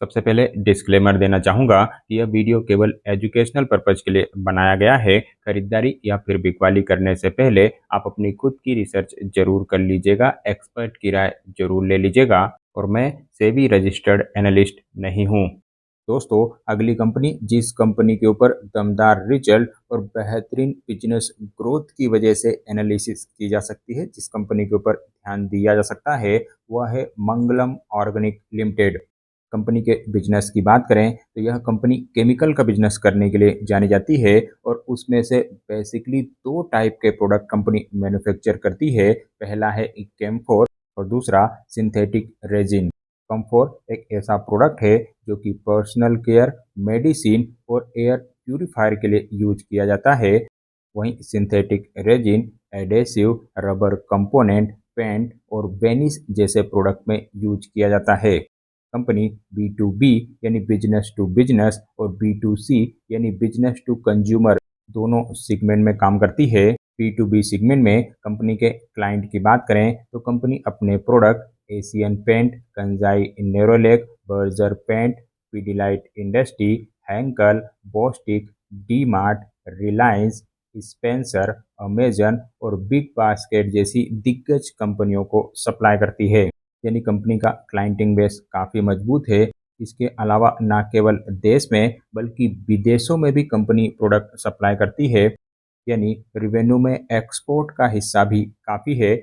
सबसे पहले डिस्क्लेमर देना चाहूँगा कि यह वीडियो केवल एजुकेशनल पर्पज के लिए बनाया गया है। खरीदारी या फिर बिकवाली करने से पहले आप अपनी खुद की रिसर्च जरूर कर लीजिएगा, एक्सपर्ट की राय जरूर ले लीजिएगा। और मैं सेबी रजिस्टर्ड एनालिस्ट नहीं हूँ। दोस्तों, अगली कंपनी जिस कंपनी के ऊपर दमदार रिजल्ट और बेहतरीन बिजनेस ग्रोथ की वजह से एनालिसिस की जा सकती है, जिस कंपनी के ऊपर ध्यान दिया जा सकता है, वह है मंगलम ऑर्गेनिक लिमिटेड। कंपनी के बिजनेस की बात करें तो यह कंपनी केमिकल का बिजनेस करने के लिए जानी जाती है और उसमें से बेसिकली दो टाइप के प्रोडक्ट कंपनी मैन्युफैक्चर करती है। पहला है केम्फोर और दूसरा सिंथेटिक रेजिन। कम्फोर एक ऐसा प्रोडक्ट है जो कि पर्सनल केयर, मेडिसिन और एयर प्यूरिफायर के लिए यूज किया जाता है। वहीं synthetic resin adhesive, rubber component, paint और वेनिस जैसे प्रोडक्ट में यूज किया जाता है। कंपनी बी टू बी यानी बिजनेस टू बिजनेस और बी टू सी यानी बिजनेस टू कंज्यूमर दोनों सेगमेंट में काम करती है। बी टू बी सेगमेंट में कंपनी के क्लाइंट की बात करें तो कंपनी अपने product Asian paint, Kansai Nerolac, Berger Paint, Pidilite Industry, Henkel, Bostik, D Mart, Reliance, Spencer, Amazon और बिग बास्केट जैसी दिग्गज कंपनियों को सप्लाई करती है। यानी कंपनी का क्लाइंटिंग बेस काफ़ी मजबूत है। इसके अलावा न केवल देश में बल्कि विदेशों में भी कंपनी प्रोडक्ट सप्लाई करती है। यानी रिवेन्यू में एक्सपोर्ट का हिस्सा भी काफ़ी है।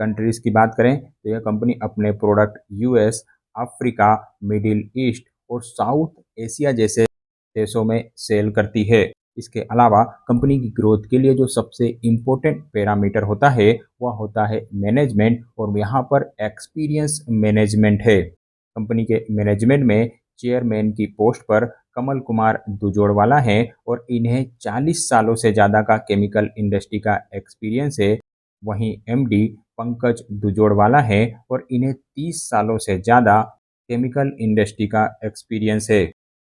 कंट्रीज़ की बात करें तो यह कंपनी अपने product US, Africa, middle east और साउथ एशिया जैसे देशों में सेल करती है। इसके अलावा कंपनी की ग्रोथ के लिए जो सबसे इम्पोर्टेंट पैरामीटर होता है वह होता है मैनेजमेंट, और यहाँ पर एक्सपीरियंस मैनेजमेंट है। कंपनी के मैनेजमेंट में चेयरमैन की पोस्ट पर कमल कुमार दुजोड़वाला हैं और इन्हें 40 सालों से ज़्यादा का केमिकल इंडस्ट्री का एक्सपीरियंस है। वहीं एमडी पंकज दुजोड़वाला हैं और इन्हें 30 सालों से ज़्यादा केमिकल इंडस्ट्री का एक्सपीरियंस है।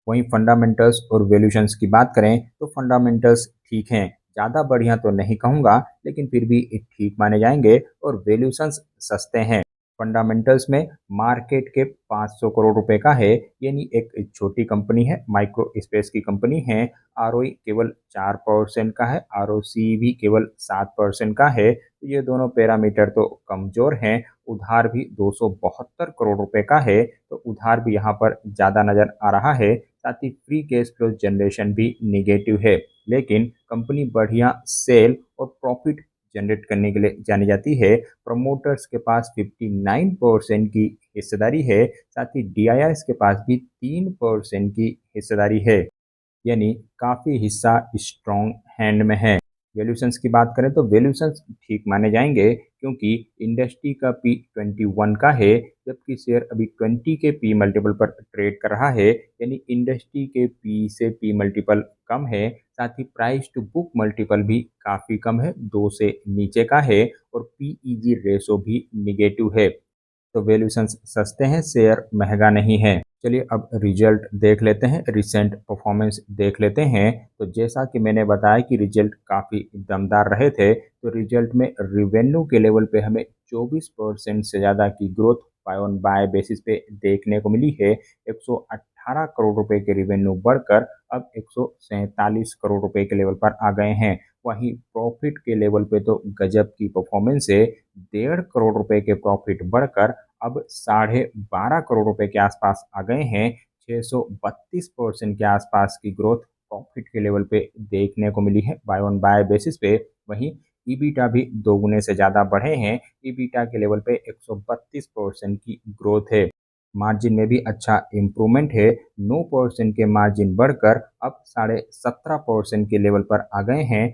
वहीं फंडामेंटल्स और वैल्यूशंस की बात करें तो फंडामेंटल्स ठीक हैं, ज़्यादा बढ़िया तो नहीं कहूँगा लेकिन फिर भी ठीक माने जाएंगे, और वैल्यूशंस सस्ते हैं। फंडामेंटल्स में मार्केट के 500 करोड़ रुपए का है, यानी एक छोटी कंपनी है, माइक्रो स्पेस की कंपनी है। आरओई केवल 4% का है, आरओसी भी केवल 7% का है। तो ये दोनों पैरामीटर तो कमजोर हैं। उधार भी 272 करोड़ रुपए का है, तो उधार भी यहाँ पर ज़्यादा नज़र आ रहा है। साथ ही फ्री कैश फ्लो जनरेशन भी निगेटिव है। लेकिन कंपनी बढ़िया सेल और प्रॉफिट जनरेट करने के लिए जानी जाती है। प्रमोटर्स के पास 59% की हिस्सेदारी है। साथ ही डीआईआईस के पास भी 3% की हिस्सेदारी है। यानी काफ़ी हिस्सा स्ट्रॉन्ग हैंड में है। वैल्यूशंस की बात करें तो वैल्यूशंस ठीक माने जाएंगे, क्योंकि इंडस्ट्री का पी 21 का है, जबकि शेयर अभी 20 के पी मल्टीपल पर ट्रेड कर रहा है। यानी इंडस्ट्री के पी से पी मल्टीपल कम है। साथ ही प्राइस टू बुक मल्टीपल भी काफ़ी कम है, 2 से नीचे का है, और पीईजी रेशो भी निगेटिव है। तो वैल्यूशंस सस्ते हैं, शेयर महंगा नहीं है। चलिए अब रिजल्ट देख लेते हैं, रिसेंट परफॉर्मेंस देख लेते हैं। तो जैसा कि मैंने बताया कि रिजल्ट काफ़ी दमदार रहे थे, तो रिजल्ट में रिवेन्यू के लेवल पे हमें 24% से ज़्यादा की growth Y on Y basis पे देखने को मिली है। 118 करोड़ रुपए के रिवेन्यू बढ़कर अब 147 करोड़ रुपए के लेवल पर आ गए हैं। वहीं प्रॉफिट के लेवल पे तो गजब की परफॉर्मेंस है। 1.5 करोड़ रुपए के प्रॉफिट बढ़कर अब 12.5 करोड़ रुपए के आसपास आ गए हैं। 632% के आसपास की ग्रोथ प्रॉफिट के लेवल पे देखने को मिली है बाय ऑन बाय बेसिस पे। वहीं ईबीटा भी दोगुने से ज़्यादा बढ़े हैं। ईबीटा के लेवल पे 132% की ग्रोथ है। मार्जिन में भी अच्छा इम्प्रूवमेंट है। 9% के मार्जिन बढ़कर अब 17.5% के लेवल पर आ गए हैं।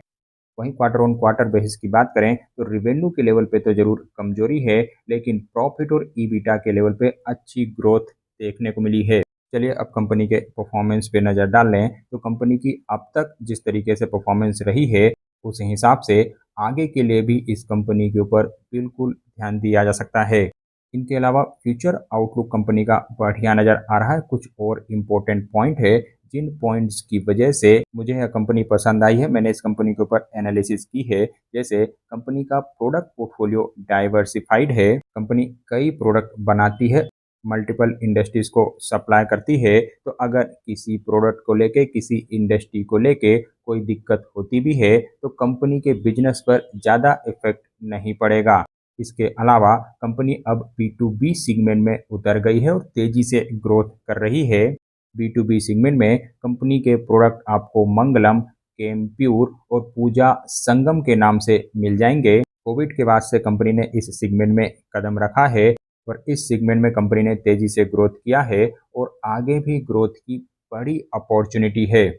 वहीं क्वार्टर ऑन क्वार्टर बेसिस की बात करें तो रिवेन्यू के लेवल पे तो जरूर कमजोरी है, लेकिन प्रॉफिट और ईबीटा के लेवल पे अच्छी ग्रोथ देखने को मिली है। चलिए अब कंपनी के परफॉर्मेंस पे नज़र डाल लें। तो कंपनी की अब तक जिस तरीके से परफॉर्मेंस रही है, उस हिसाब से आगे के लिए भी इस कंपनी के ऊपर बिल्कुल ध्यान दिया जा सकता है। इनके अलावा फ्यूचर आउटलुक कंपनी का बढ़िया नज़र आ रहा है। कुछ और इम्पोर्टेंट पॉइंट है जिन पॉइंट्स की वजह से मुझे यह कंपनी पसंद आई है, मैंने इस कंपनी के ऊपर एनालिसिस की है। जैसे कंपनी का प्रोडक्ट पोर्टफोलियो डाइवर्सिफाइड है, कंपनी कई प्रोडक्ट बनाती है मल्टीपल इंडस्ट्रीज को सप्लाई करती है, तो अगर किसी प्रोडक्ट को लेके, किसी इंडस्ट्री को लेके कोई दिक्कत होती भी है तो कंपनी के बिजनेस पर ज़्यादा इफेक्ट नहीं पड़ेगा। इसके अलावा कंपनी अब B2B सेगमेंट में उतर गई है और तेजी से ग्रोथ कर रही है। B2B सेगमेंट में कंपनी के प्रोडक्ट आपको मंगलम, केमप्योर और पूजा संगम के नाम से मिल जाएंगे। कोविड के बाद से कंपनी ने इस सेगमेंट में कदम रखा है और इस सेगमेंट में कंपनी ने तेजी से ग्रोथ किया है और आगे भी ग्रोथ की बड़ी अपॉर्चुनिटी है।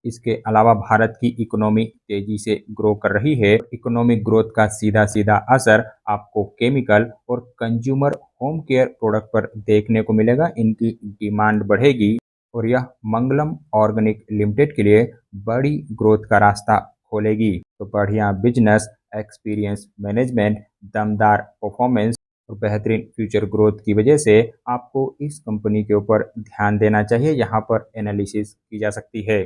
इसके अलावा भारत की इकोनॉमी तेजी से ग्रो कर रही है। इकोनॉमिक ग्रोथ का सीधा सीधा असर आपको केमिकल और कंज्यूमर होम केयर प्रोडक्ट पर देखने को मिलेगा। इनकी डिमांड बढ़ेगी और यह मंगलम ऑर्गेनिक लिमिटेड के लिए बड़ी ग्रोथ का रास्ता खोलेगी। तो बढ़िया बिजनेस, एक्सपीरियंस मैनेजमेंट, दमदार परफॉर्मेंस और बेहतरीन फ्यूचर ग्रोथ की वजह से आपको इस कंपनी के ऊपर ध्यान देना चाहिए। यहाँ पर एनालिसिस की जा सकती है।